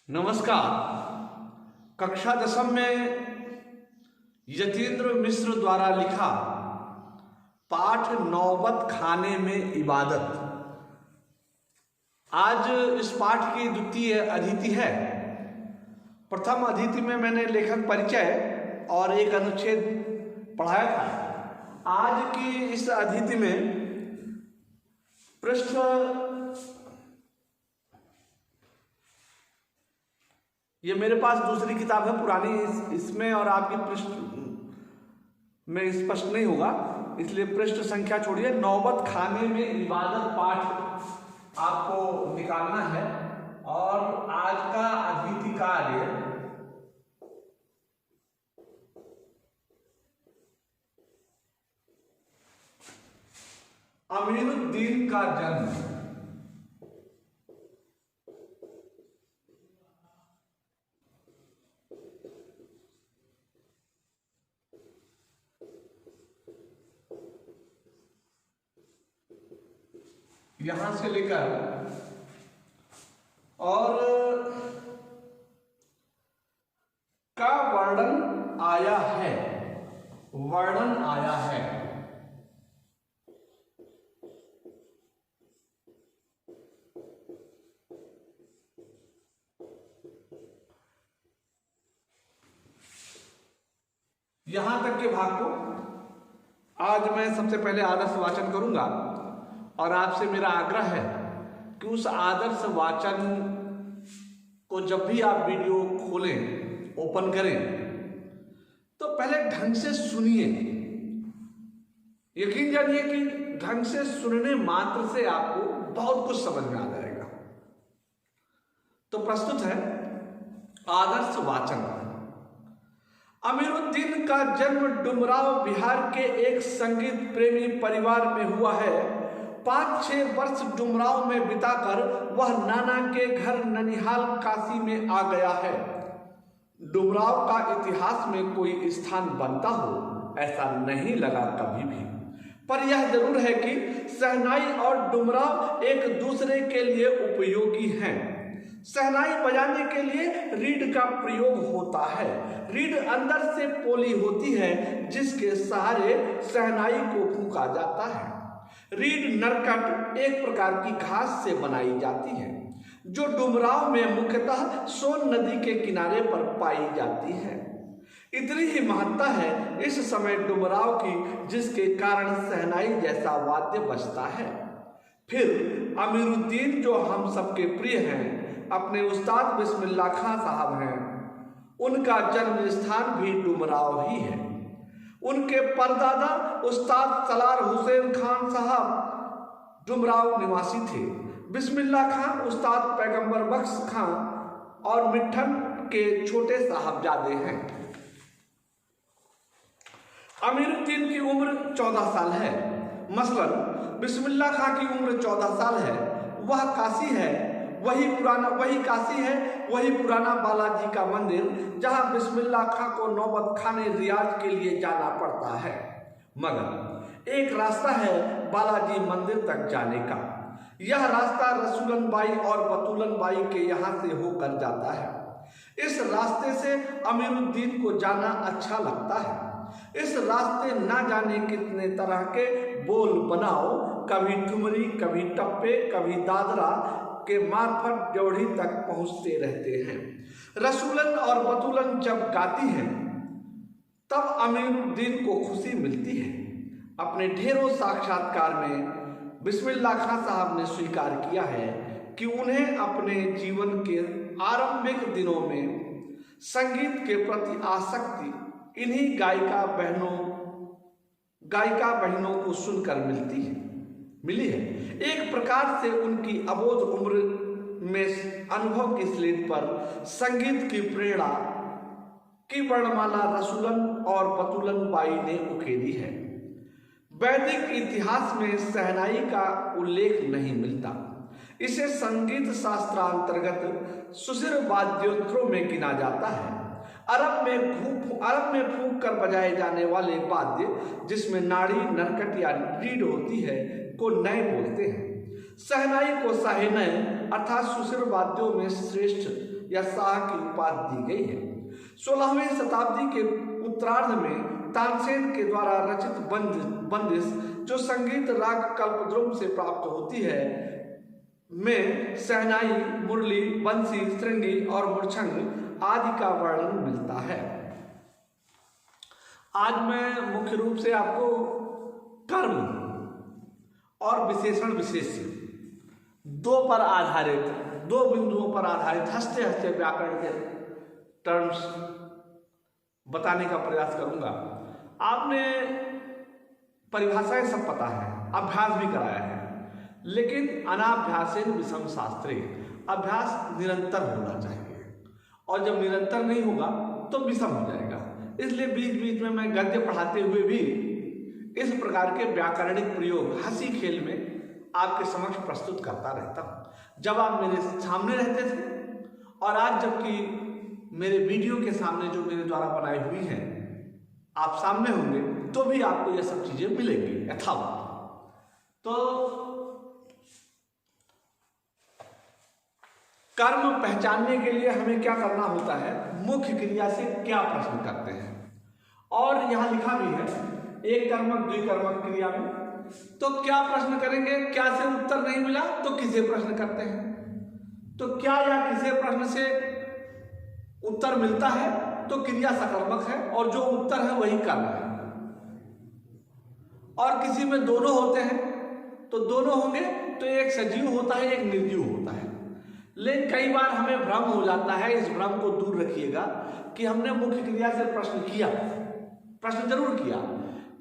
नमस्कार। कक्षा 10 में यतीन्द्र मिश्र द्वारा लिखा पाठ नौबत खाने में इबादत। आज इस पाठ की द्वितीय अतिथि है। प्रथम अतिथि में मैंने लेखक परिचय और एक अनुच्छेद पढ़ाया था। आज की इस अतिथि में पृष्ठ ये मेरे पास दूसरी किताब है पुरानी, इसमें और आपकी पृष्ठ में स्पष्ट नहीं होगा, इसलिए पृष्ठ संख्या छोड़िए। नौबत खाने में इबादत पाठ आपको निकालना है और आज का अतिथि कार्य अमीरुद्दीन का जन्म। यहां से लेकर और का वर्णन आया है, वर्णन आया है। यहां तक के भाग को आज मैं सबसे पहले आदर्श वाचन करूंगा और आपसे मेरा आग्रह है कि उस आदर्श वाचन को जब भी आप वीडियो खोलें, ओपन करें, तो पहले ढंग से सुनिए। यकीन जानिए कि ढंग से सुनने मात्र से आपको बहुत कुछ समझ में आ जाएगा। तो प्रस्तुत है आदर्श वाचन। अमीरुद्दीन का जन्म डुमराव बिहार के एक संगीत प्रेमी परिवार में हुआ है। 5-6 वर्ष डुमराव में बिताकर वह नाना के घर ननिहाल काशी में आ गया है। डुमराव का इतिहास में कोई स्थान बनता हो ऐसा नहीं लगा कभी भी, पर यह जरूर है कि शहनाई और डुमराव एक दूसरे के लिए उपयोगी हैं। शहनाई बजाने के लिए रीड का प्रयोग होता है। रीड अंदर से पोली होती है जिसके सहारे शहनाई को फूंका जाता है। रीड नरकट एक प्रकार की घास से बनाई जाती है जो डुमराव में मुख्यतः सोन नदी के किनारे पर पाई जाती है। इतनी ही महत्ता है इस समय डुमराव की जिसके कारण शहनाई जैसा वाद्य बजता है। फिर अमीरुद्दीन जो हम सबके प्रिय हैं, अपने उस्ताद बिस्मिल्लाह खां साहब हैं। उनका जन्म स्थान भी डुमराव ही है। उनके परदादा उस्ताद सलार हुसैन खान साहब डुमराव निवासी थे। बिस्मिल्लाह खां उस्ताद पैगंबर बख्श खां और मिट्ठन के छोटे साहबजादे हैं। अमीरुद्दीन की उम्र 14 साल है। मसलन बिस्मिल्लाह खां की उम्र 14 साल है। वह काशी है, वही काशी है, वही पुराना बालाजी का मंदिर जहां बिस्मिल्लाह खां को नौबत खाने रियाज के लिए जाना पड़ता है। मगर एक रास्ता है बालाजी मंदिर तक जाने का। यह रास्ता रसूलन बाई और बतूलन बाई के यहाँ से होकर जाता है। इस रास्ते से अमीरुद्दीन को जाना अच्छा लगता है। इस रास्ते ना जाने कितने तरह के बोल बनाओ, कभी ठुमरी, कभी टप्पे, कभी दादरा के मार्फत ड्योढ़ी तक पहुंचते रहते हैं। रसूलन और बतूलन जब गाती हैं तब अमीरुद्दीन को खुशी मिलती है। अपने ढेरों साक्षात्कार में बिस्मिल्लाह खां साहब ने स्वीकार किया है कि उन्हें अपने जीवन के आरंभिक दिनों में संगीत के प्रति आसक्ति इन्हीं गायिका बहनों को सुनकर मिली है। एक प्रकार से उनकी अबोध उम्र में अनुभव की स्लेट पर संगीत की प्रेरणा की वर्णमाला रसूलन और बतूलन बाई ने उकेरी है। वैदिक इतिहास में शहनाई का उल्लेख नहीं मिलता। इसे संगीत शास्त्रांतर्गत सुशिर वाद्योत्रों में गिना जाता है। अरब में फूंक कर बजाए जाने वाले वाद्य जिसमें नाड़ी, नरकट या रीड होती है को नए बोलते हैं। शहनाई को साहेनय अर्थात सुशिर वाद्यों में श्रेष्ठ या शाह की उपाधि दी गई है। 16वीं शताब्दी के उत्तरार्ध में तानसेन के द्वारा रचित बंदिश जो संगीत राग कल्पद्रुम से प्राप्त होती है में शहनाई, मुरली, बंसी, श्रृंगी और मूर्छंग आदि का वर्णन मिलता है। आज मैं मुख्य रूप से आपको कर्म और विशेषण विशेष्य दो बिंदुओं पर आधारित हंसते हंसते व्याकरण के टर्म्स बताने का प्रयास करूंगा। आपने परिभाषाएं सब पता है, अभ्यास भी कराया है, लेकिन अनाभ्यासेन विषम शास्त्रे, अभ्यास निरंतर होना चाहिए और जब निरंतर नहीं होगा तो विषम हो जाएगा। इसलिए बीच बीच में मैं गद्य पढ़ाते हुए भी इस प्रकार के व्याकरणिक प्रयोग हंसी खेल में आपके समक्ष प्रस्तुत करता रहता हूं। जब आप मेरे सामने रहते थे और आज जबकि मेरे वीडियो के सामने जो मेरे द्वारा बनाई हुई हैं आप सामने होंगे तो भी आपको ये सब चीजें मिलेंगी यथावत। तो कर्म पहचानने के लिए हमें क्या करना होता है, मुख्य क्रिया से क्या प्रश्न करते हैं। और यहां लिखा भी है एक कर्मक द्विकर्मक क्रिया में, तो क्या प्रश्न करेंगे, क्या से उत्तर नहीं मिला तो किसे प्रश्न करते हैं, तो क्या या किसे प्रश्न से उत्तर मिलता है तो क्रिया सकर्मक है और जो उत्तर है वही कर्म है। और किसी में दोनों होते हैं तो दोनों होंगे तो एक सजीव होता है एक निर्जीव होता है। लेकिन कई बार हमें भ्रम हो जाता है, इस भ्रम को दूर रखिएगा कि हमने मुख्य क्रिया से प्रश्न जरूर किया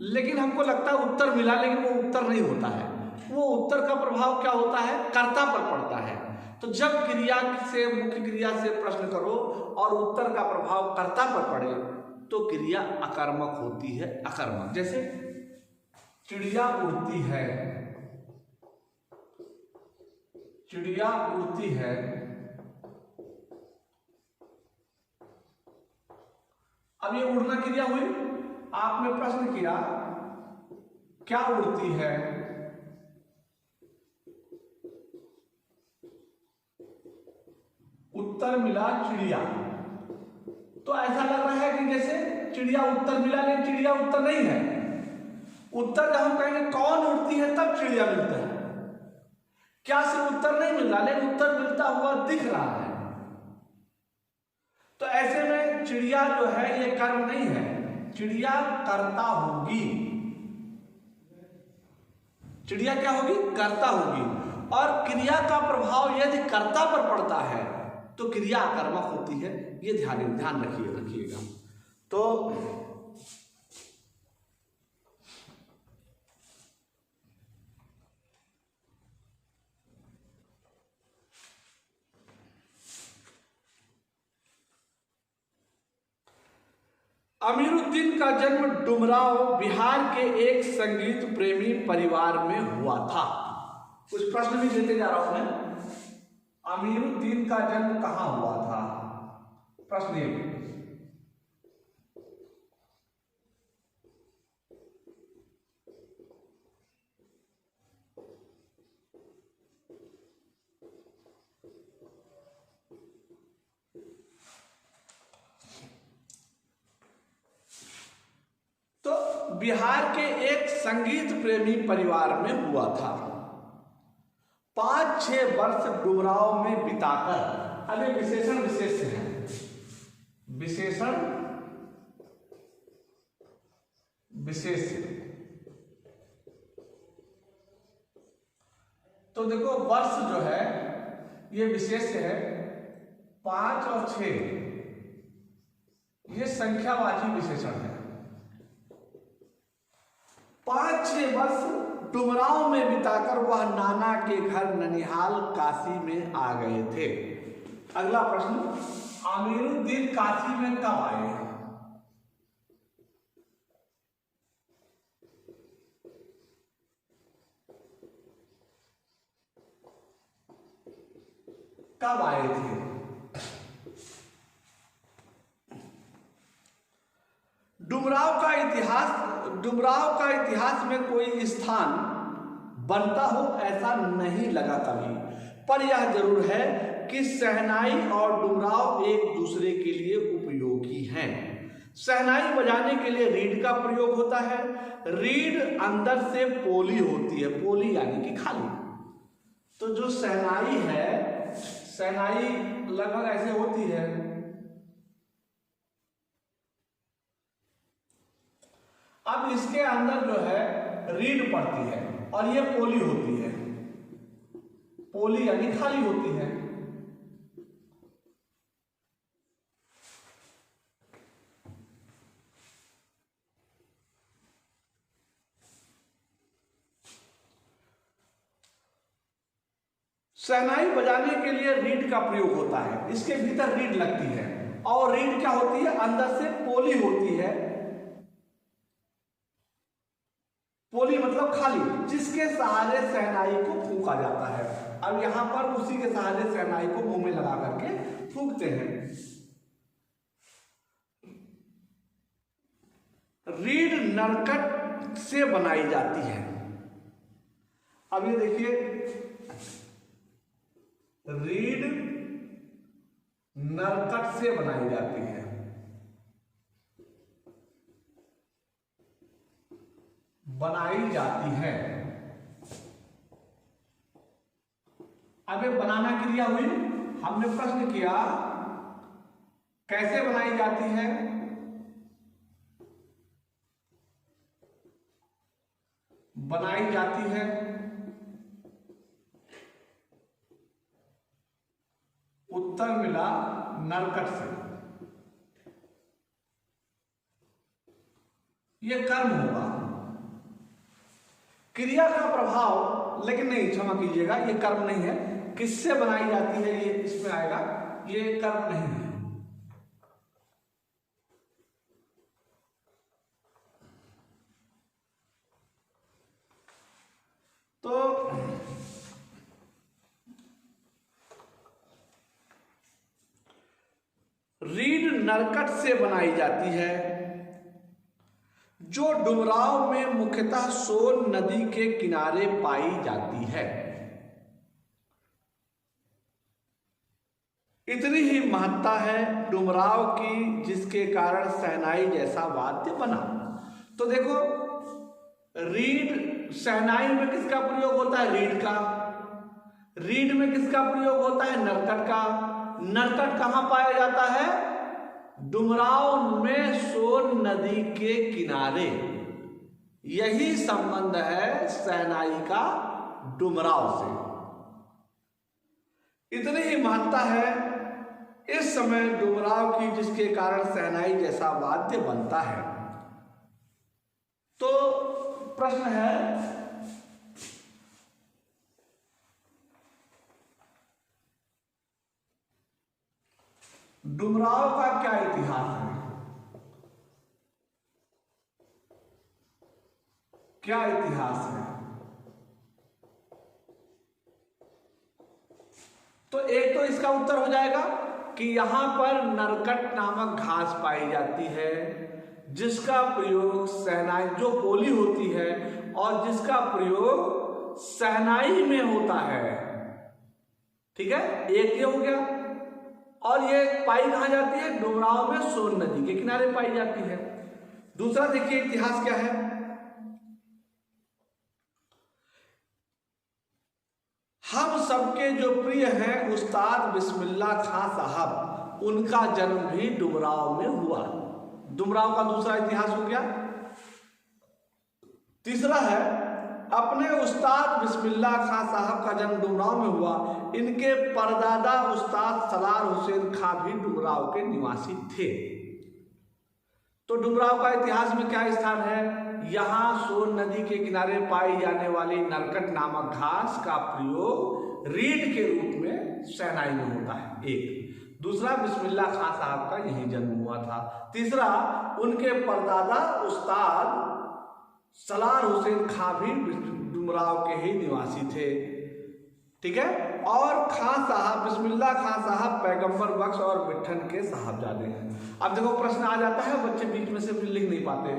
लेकिन हमको लगता है उत्तर मिला, लेकिन वो उत्तर नहीं होता है। वो उत्तर का प्रभाव क्या होता है, कर्ता पर पड़ता है। तो जब क्रिया से मुख्य क्रिया से प्रश्न करो और उत्तर का प्रभाव कर्ता पर पड़े तो क्रिया अकर्मक होती है, अकर्मक। जैसे चिड़िया उड़ती है, चिड़िया उड़ती है, अब ये उड़ना क्रिया हुई। आपने प्रश्न किया क्या उड़ती है, उत्तर मिला चिड़िया। तो ऐसा लग रहा है कि जैसे चिड़िया उत्तर मिला लेकिन चिड़िया उत्तर नहीं है। उत्तर जब हम कहेंगे कौन उड़ती है तब चिड़िया मिलता है, क्या से उत्तर नहीं मिल रहा लेकिन उत्तर मिलता हुआ दिख रहा है। तो ऐसे में चिड़िया जो है ये कर्म नहीं है, चिड़िया कर्ता होगी। चिड़िया क्या होगी, कर्ता होगी। और क्रिया का प्रभाव यदि कर्ता पर पड़ता है तो क्रिया अकर्मक होती है। ये ध्यान रखिएगा। तो अमीरुद्दीन का जन्म डुमराव बिहार के एक संगीत प्रेमी परिवार में हुआ था। कुछ प्रश्न भी देते जा रहा हूं मैं। अमीरुद्दीन का जन्म कहां हुआ था, प्रश्न ये। तो बिहार के एक संगीत प्रेमी परिवार में हुआ था। 5-6 वर्ष डुमराव में बिताकर, अभी विशेषण विशेष है, विशेषण विशेष। तो देखो वर्ष जो है ये विशेष है, 5 और 6 ये संख्यावाची विशेषण है। 5-6 वर्ष डुमराव में बिताकर वह नाना के घर ननिहाल काशी में आ गए थे। अगला प्रश्न, अमीरुद्दीन काशी में कब आए? कब आए थे? डुमराव का इतिहास में कोई स्थान बनता हो ऐसा नहीं लगा कभी, पर यह जरूर है कि शहनाई और डुमराव एक दूसरे के लिए उपयोगी हैं। शहनाई बजाने के लिए रीड का प्रयोग होता है। रीड अंदर से पोली होती है, पोली यानी कि खाली। तो जो शहनाई है, शहनाई लगभग ऐसे होती है, अब इसके अंदर जो है रीड पड़ती है और ये पोली होती है, पोली यानी खाली होती है। शहनाई बजाने के लिए रीड का प्रयोग होता है, इसके भीतर रीड लगती है और रीड क्या होती है, अंदर से पोली होती है। पोली मतलब खाली, जिसके सहारे शहनाई को फूंका जाता है। अब यहां पर उसी के सहारे शहनाई को मुंह में लगा करके फूंकते हैं। रीड नरकट से बनाई जाती है। अब ये देखिए, रीड नरकट से बनाई जाती है। बनाई जाती है। अब ये बनाना क्रिया हुई, हमने प्रश्न किया कैसे बनाई जाती है। बनाई जाती है उत्तर मिला नरकट से। यह कर्म होगा, क्रिया का प्रभाव, लेकिन नहीं, क्षमा कीजिएगा, ये कर्म नहीं है। किससे बनाई जाती है ये इसमें आएगा, ये कर्म नहीं है। तो रीड नरकट से बनाई जाती है, जो डुमराव में मुख्यतः सोन नदी के किनारे पाई जाती है। इतनी ही महत्ता है डुमराव की, जिसके कारण शहनाई जैसा वाद्य बना। तो देखो, रीड, शहनाई में किसका प्रयोग होता है, रीड का। रीड में किसका प्रयोग होता है, नरकट का। नरकट कहां पाया जाता है, डुमराव में सोन नदी के किनारे। यही संबंध है शहनाई का डुमराव से। इतनी ही महत्ता है इस समय डुमराव की, जिसके कारण शहनाई जैसा वाद्य बनता है। तो प्रश्न है, डुमराव का क्या इतिहास है, क्या इतिहास है। तो एक तो इसका उत्तर हो जाएगा कि यहां पर नरकट नामक घास पाई जाती है, जिसका प्रयोग शहनाई, जो पोली होती है और जिसका प्रयोग शहनाई में होता है। ठीक है, एक ये हो गया। और ये पाई कहां जाती है, डुमराव में सोन नदी के किनारे पाई जाती है। दूसरा देखिए इतिहास क्या है। हम सबके जो प्रिय हैं उस्ताद बिस्मिल्लाह खां साहब, उनका जन्म भी डुमराव में हुआ। डुमराव का दूसरा इतिहास हो गया। तीसरा है, अपने उस्ताद बिस्मिल्लाह खां साहब का जन्म डुमराव में हुआ। इनके परदादा उस्ताद सलार हुसैन खां भी डुमराव के निवासी थे। तो डुमराव का इतिहास में क्या स्थान है, यहां सोन नदी के किनारे पाई जाने वाली नरकट नामक घास का प्रयोग रीड के रूप में शहनाई में होता है। एक। दूसरा, बिस्मिल्लाह खां साहब का यही जन्म हुआ था। तीसरा, उनके परदादा उस्ताद सलार हुसैन खां भी डुमराव के ही निवासी थे। ठीक है। और खां साहब, बिस्मिल्लाह खां साहब पैगंबर बख्श और मिट्ठन के साहबजादे हैं। अब देखो प्रश्न आ जाता है, बच्चे बीच में से लिख नहीं पाते।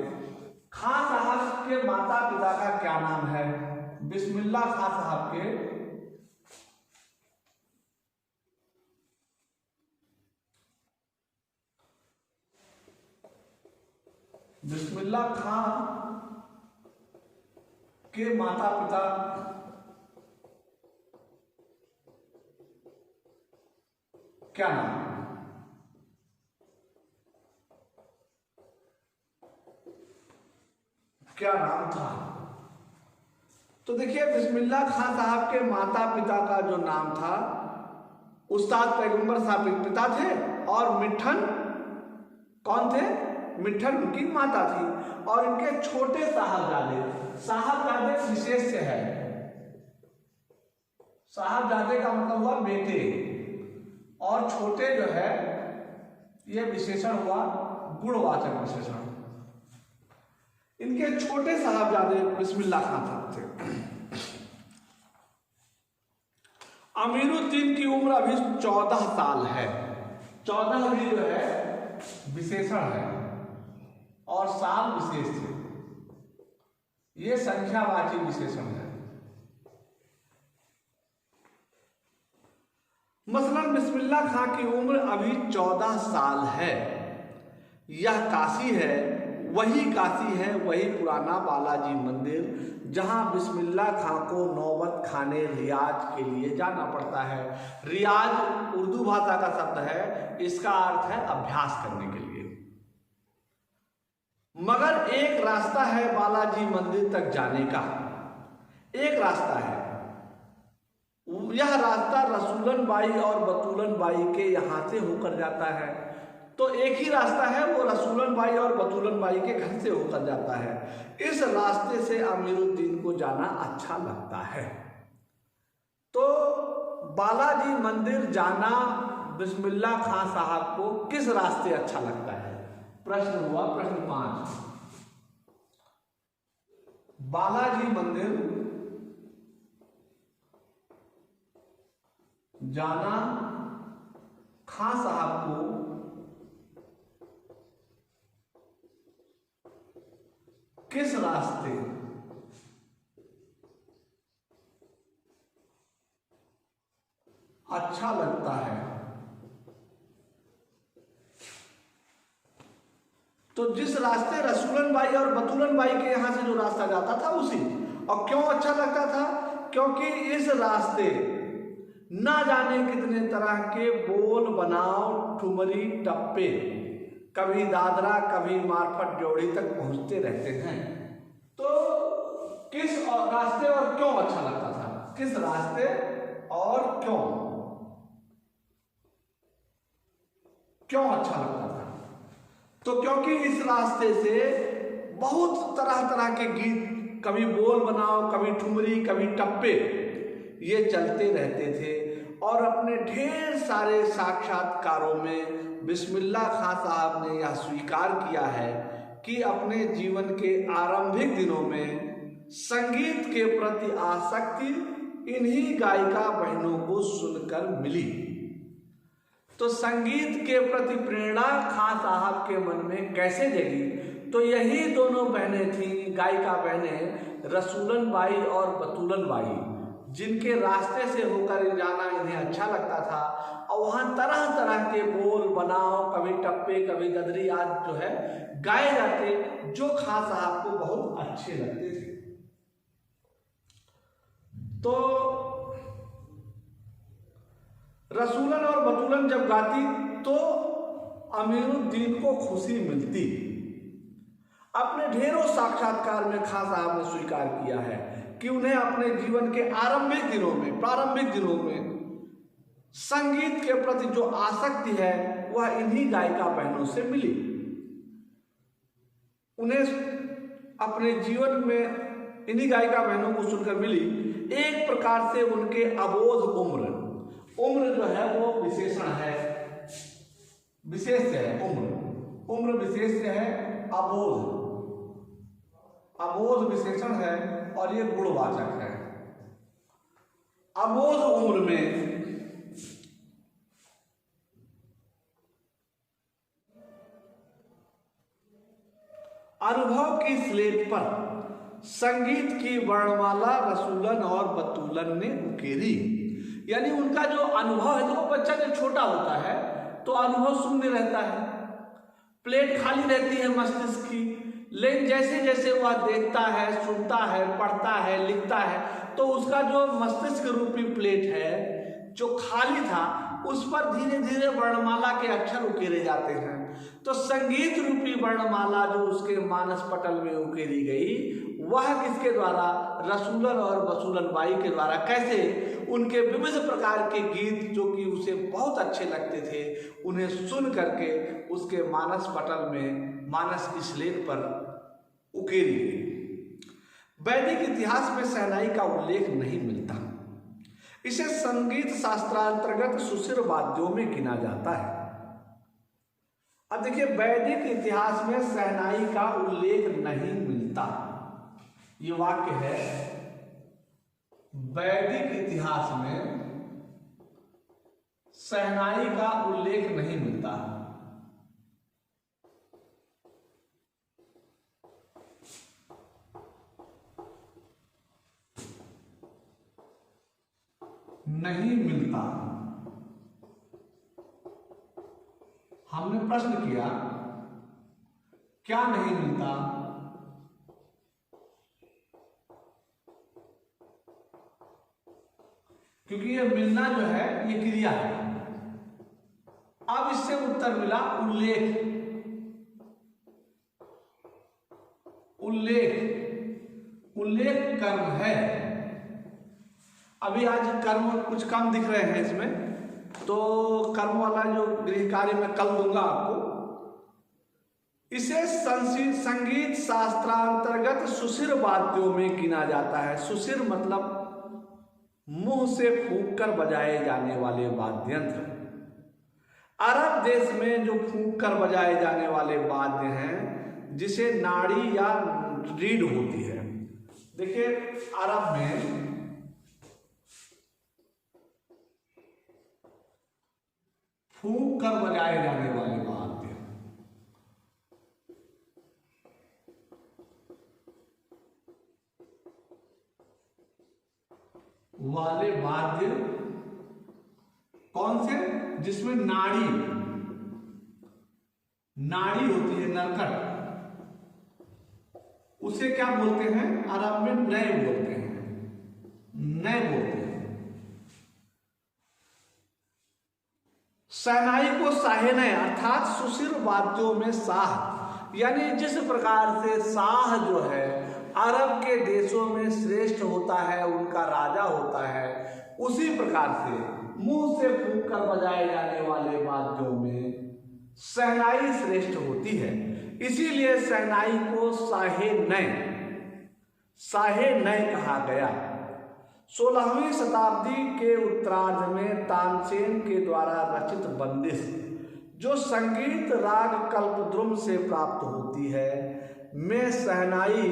खां साहब के माता पिता का क्या नाम है, बिस्मिल्लाह खां साहब के बिस्मिल्लाह खां के माता पिता क्या नाम? क्या नाम था? तो देखिए, बिस्मिल्लाह खां साहब के माता पिता का जो नाम था, उस्ताद पैगंबर साहब के पिता थे और मिठन कौन थे? मिठन उनकी माता थी। और इनके छोटे साहबजादे विशेष से है। साहबजादे का मतलब हुआ बेटे, और छोटे जो है ये विशेषण हुआ गुणवाचक विशेषण। इनके छोटे साहबजादे बिस्मिल्लाह खां साहब थे। अमीरुद्दीन की उम्र अभी 14 साल है। 14 भी जो है विशेषण है और साल विशेष थे। ये संख्यावाची विशेषण है। मसलन बिस्मिल्लाह खां की उम्र अभी 14 साल है। यह काशी है, वही पुराना बालाजी मंदिर जहां बिस्मिल्लाह खां को नौबत खाने रियाज के लिए जाना पड़ता है। रियाज उर्दू भाषा का शब्द है, इसका अर्थ है अभ्यास करने के लिए। मगर एक रास्ता है बालाजी मंदिर तक जाने का, एक रास्ता है। यह रास्ता रसूलन बाई और बतूलन बाई के यहां से होकर जाता है। तो एक ही रास्ता है, वो रसूलन बाई और बतूलन बाई के घर से होकर जाता है। इस रास्ते से अमीरुद्दीन को जाना अच्छा लगता है। तो बालाजी मंदिर जाना बिस्मिल्लाह खां साहब को किस रास्ते अच्छा लगता है? प्रश्न हुआ, प्रश्न 5। बालाजी मंदिर जाना खां साहब को किस रास्ते अच्छा लगता है? तो जिस रास्ते रसूलन बाई और बतूलन बाई के यहां से जो रास्ता जाता था उसी। और क्यों अच्छा लगता था? क्योंकि इस रास्ते ना जाने कितने तरह के बोल बनाव ठुमरी टप्पे कभी दादरा कभी मार्फत जोड़ी तक पहुंचते रहते हैं। तो किस रास्ते और क्यों अच्छा लगता था? किस रास्ते और क्यों अच्छा लगता था? तो क्योंकि इस रास्ते से बहुत तरह तरह के गीत, कभी बोल बनाओ, कभी ठुमरी, कभी टप्पे, ये चलते रहते थे। और अपने ढेर सारे साक्षात्कारों में बिस्मिल्लाह खां साहब ने यह स्वीकार किया है कि अपने जीवन के आरंभिक दिनों में संगीत के प्रति आसक्ति इन्हीं गायिका बहनों को सुनकर मिली। तो संगीत के प्रति प्रेरणा खां साहब के मन में कैसे जगी? तो यही दोनों बहनें थीं, गायिका बहनें रसूलन बाई और बतूलन बाई, जिनके रास्ते से होकर जाना इन्हें अच्छा लगता था। और वहाँ तरह तरह के बोल बनाव, कभी टप्पे कभी गदरी आदि जो है गाए जाते, जो खां साहब को बहुत अच्छे लगते थे। तो रसूलन और बतूलन जब गाती तो अमीरुद्दीन को खुशी मिलती। अपने ढेरों साक्षात्कार में खां साहब ने स्वीकार किया है कि उन्हें अपने जीवन के प्रारंभिक दिनों में संगीत के प्रति जो आसक्ति है वह इन्हीं गायिका बहनों से मिली। उन्हें अपने जीवन में इन्हीं गायिका बहनों को सुनकर मिली। एक प्रकार से उनके अबोध उम्र जो है वो विशेषण है, विशेष है। उम्र विशेष है, अबोध विशेषण है और ये गुणवाचक है। अबोध उम्र में अनुभव की स्लेट पर संगीत की वर्णमाला रसूलन और बतूलन ने उकेरी। यानी उनका जो अनुभव है, तो बच्चा जब छोटा होता है तो अनुभव शून्य रहता है, प्लेट खाली रहती है मस्तिष्क की, लेकिन जैसे जैसे वह देखता है, सुनता है, पढ़ता है, लिखता है, तो उसका जो मस्तिष्क रूपी प्लेट है जो खाली था, उस पर धीरे धीरे वर्णमाला के अक्षर उकेरे जाते हैं। तो संगीत रूपी वर्णमाला जो उसके मानस पटल में उकेरी गई, वह किसके द्वारा? रसूलन और वसूलन बाई के द्वारा। कैसे? उनके विविध प्रकार के गीत जो कि उसे बहुत अच्छे लगते थे, उन्हें सुन करके उसके मानस पटल में, मानस स्लेट पर उकेरी गई। वैदिक इतिहास में शहनाई का उल्लेख नहीं मिलता। इसे संगीत शास्त्रांतर्गत सुशिर वाद्यों में गिना जाता है। अब देखिए, वैदिक इतिहास में शहनाई का उल्लेख नहीं मिलता, ये वाक्य है। वैदिक इतिहास में शहनाई का उल्लेख नहीं मिलता। नहीं मिलता। हमने प्रश्न किया, क्या नहीं मिलता? क्योंकि ये मिलना जो है ये क्रिया है। अब इससे उत्तर मिला उल्लेख। उल्लेख, उल्लेख कर्म है। अभी आज कर्म कुछ कम दिख रहे हैं इसमें, तो कर्म वाला जो गृह कार्य मैं कल दूंगा आपको। इसे संगीत शास्त्रांतर्गत सुशिर वाद्यों में गिना जाता है। सुशिर मतलब मुंह से फूंक कर बजाए जाने वाले वाद्य यंत्र। अरब देश में जो फूंक कर बजाए जाने वाले वाद्य हैं, जिसे नाड़ी या रीड होती है। देखिए, अरब में फूंक कर बजाए जाने वाले वाद्य, कौन से? जिसमें नाड़ी होती है, नरकट, उसे क्या बोलते हैं? अरब में नए बोलते हैं, नए बोलते हैं। शहनाई को साहेनय अर्थात सुशिर वाद्यों में शाह, यानी जिस प्रकार से शाह जो है अरब के देशों में श्रेष्ठ होता है, उनका राजा होता है, उसी प्रकार से मुंह से फूंक कर बजाए जाने वाले वाद्यों में शहनाई श्रेष्ठ होती है। इसीलिए शहनाई को शाहे नय कहा गया। 16वीं शताब्दी के उत्तरार्ध में तानसेन के द्वारा रचित बंदिश, जो संगीत राग कल्पद्रुम से प्राप्त होती है, में शहनाई,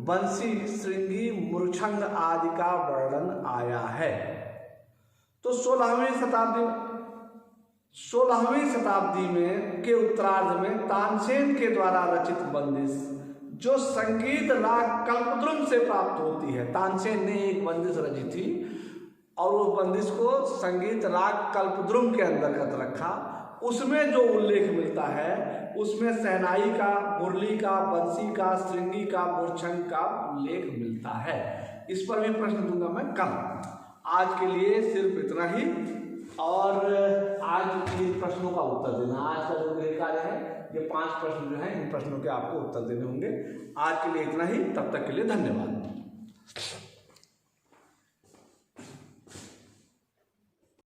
बंसी, श्रृंगी, मूर्छंग आदि का वर्णन आया है। तो 16वीं शताब्दी में के उत्तरार्ध में तानसेन के द्वारा रचित बंदिश, जो संगीत राग कल्पद्रुम से प्राप्त होती है। तानसेन ने एक बंदिश रची थी और उस बंदिश को संगीत राग कल्पद्रुम के अंतर्गत रखा। उसमें जो उल्लेख मिलता है, उसमें शहनाई का, मुरली का, बंसी का, श्रृंगी का, मूर्छंग का उल्लेख मिलता है। इस पर भी प्रश्न दूंगा मैं कल। आज के लिए सिर्फ इतना ही, और आज के प्रश्नों का उत्तर देना। आज का जो गृह कार्य है, ये 5 प्रश्न जो हैं, इन प्रश्नों के आपको उत्तर देने होंगे। आज के लिए इतना ही, तब तक के लिए धन्यवाद।